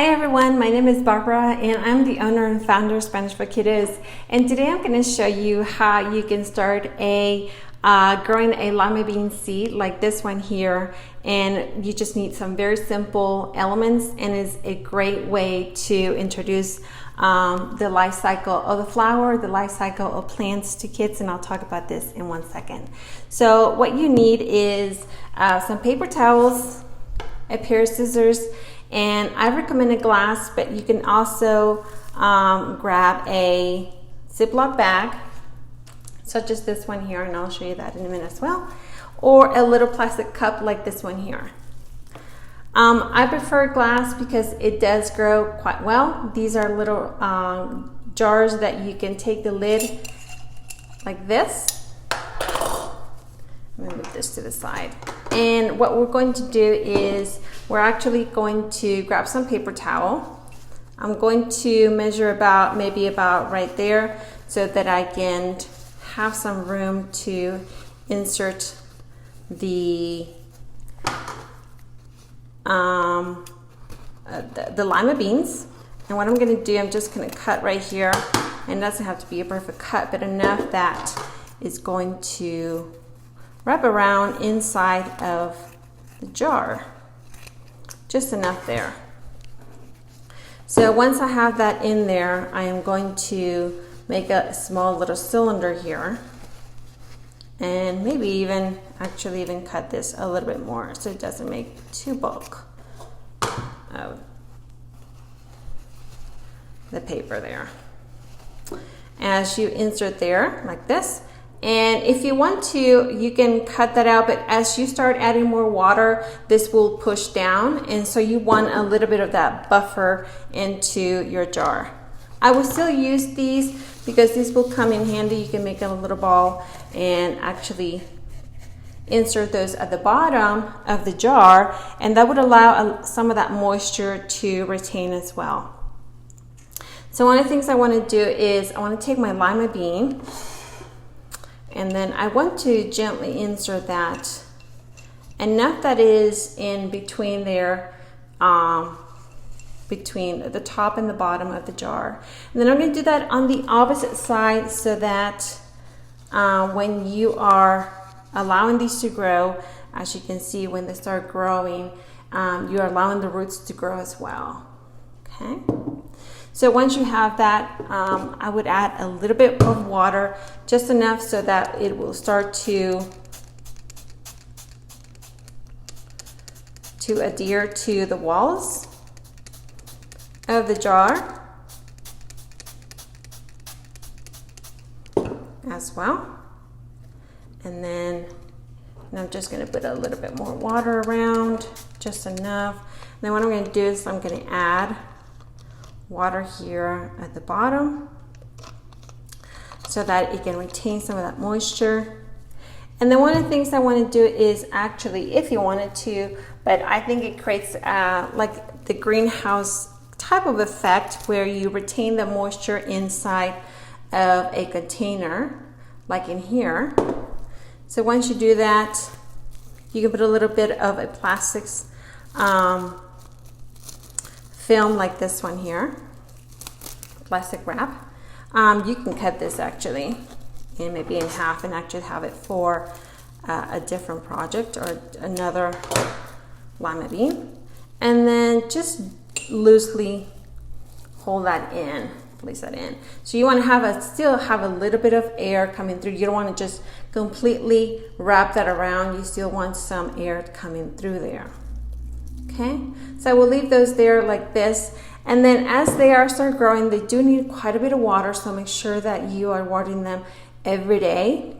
Hi everyone, my name is Barbara and I'm the owner and founder of Spanish for Kiddos, and today I'm going to show you how you can start growing a lima bean seed like this one here, and you just need some very simple elements, and is a great way to introduce the life cycle of the flower, the life cycle of plants to kids, and I'll talk about this in 1 second. So what you need is some paper towels, a pair of scissors, and I recommend a glass, but you can also grab a Ziploc bag, such as this one here, and I'll show you that in a minute as well, or a little plastic cup like this one here. I prefer glass because it does grow quite well. These are little jars that you can take the lid like this. Let me move this to the side. And what we're going to do is we're actually going to grab some paper towel. I'm going to measure maybe about right there so that I can have some room to insert the lima beans. And what I'm going to do, I'm just going to cut right here, and it doesn't have to be a perfect cut, but enough that is going to wrap around inside of the jar. Just enough there. So once I have that in there, I am going to make a small little cylinder here, and maybe even cut this a little bit more so it doesn't make too bulk of the paper there. As you insert there like this, and if you want to, you can cut that out, but as you start adding more water, this will push down, and so you want a little bit of that buffer into your jar. I will still use these because these will come in handy. You can make a little ball and actually insert those at the bottom of the jar, and that would allow some of that moisture to retain as well. So one of the things I want to do is I want to take my lima bean, and then I want to gently insert that enough that is in between there, between the top and the bottom of the jar. And then I'm going to do that on the opposite side so that when you are allowing these to grow, as you can see, when they start growing, you're allowing the roots to grow as well. Okay. So once you have that, I would add a little bit of water, just enough so that it will start to adhere to the walls of the jar as well. And then I'm just going to put a little bit more water around, just enough. And then what I'm going to do is I'm going to add water here at the bottom so that it can retain some of that moisture. And then one of the things I want to do is actually, if you wanted to, but I think it creates like the greenhouse type of effect where you retain the moisture inside of a container, like in here. So once you do that, you can put a little bit of a plastics film like this one here, plastic wrap. You can cut this actually in maybe in half and actually have it for a different project or another lima bean, and then just loosely hold that in, place that in. So you want to still have a little bit of air coming through. You don't want to just completely wrap that around. You still want some air coming through there. Okay, so I will leave those there like this, and then as they start growing, they do need quite a bit of water, so make sure that you are watering them every day.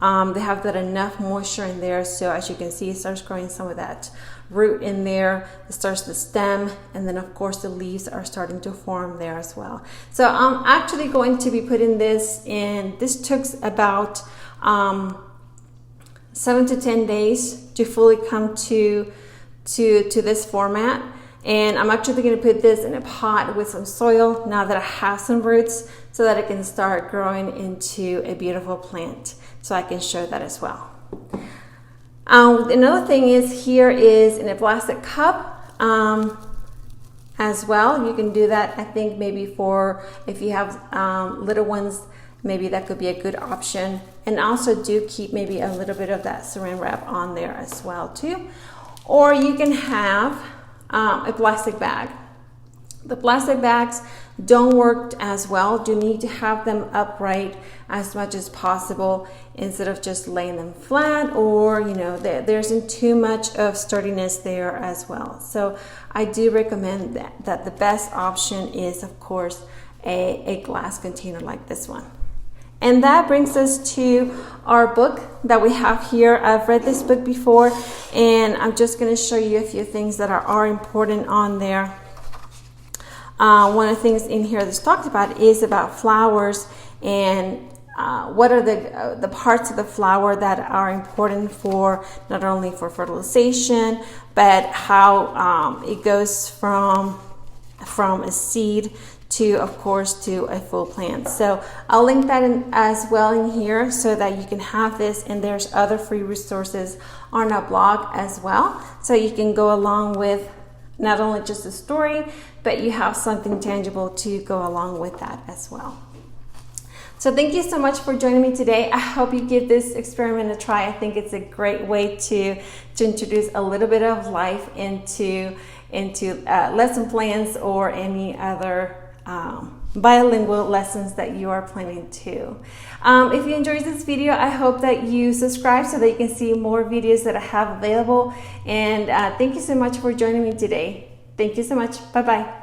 They have that enough moisture in there, so as you can see, it starts growing some of that root in there. It starts to stem, and then of course the leaves are starting to form there as well. So I'm actually going to be putting this in. This took about 7 to 10 days to fully come to this format, and I'm actually going to put this in a pot with some soil now that I have some roots so that it can start growing into a beautiful plant, so I can show that as well. Another thing is here is in a plastic cup, as well. You can do that, I think, maybe for if you have little ones, maybe that could be a good option. And also do keep maybe a little bit of that saran wrap on there as well too. Or you can have a plastic bag. The plastic bags don't work as well. You need to have them upright as much as possible instead of just laying them flat, or there isn't too much of sturdiness there as well. So I do recommend that the best option is, of course, a glass container like this one. And that brings us to our book that we have here. I've read this book before, and I'm just going to show you a few things that are important on there. One of the things in here that's talked about is about flowers, and what are the parts of the flower that are important for not only for fertilization, but how it goes from a seed to, of course, to a full plant. So I'll link that in as well in here so that you can have this, and there's other free resources on our blog as well. So you can go along with not only just the story, but you have something tangible to go along with that as well. So thank you so much for joining me today. I hope you give this experiment a try. I think it's a great way to introduce a little bit of life into lesson plans or any other bilingual lessons that you are planning to. If you enjoyed this video, I hope that you subscribe so that you can see more videos that I have available. And thank you so much for joining me today. Thank you so much. Bye-bye.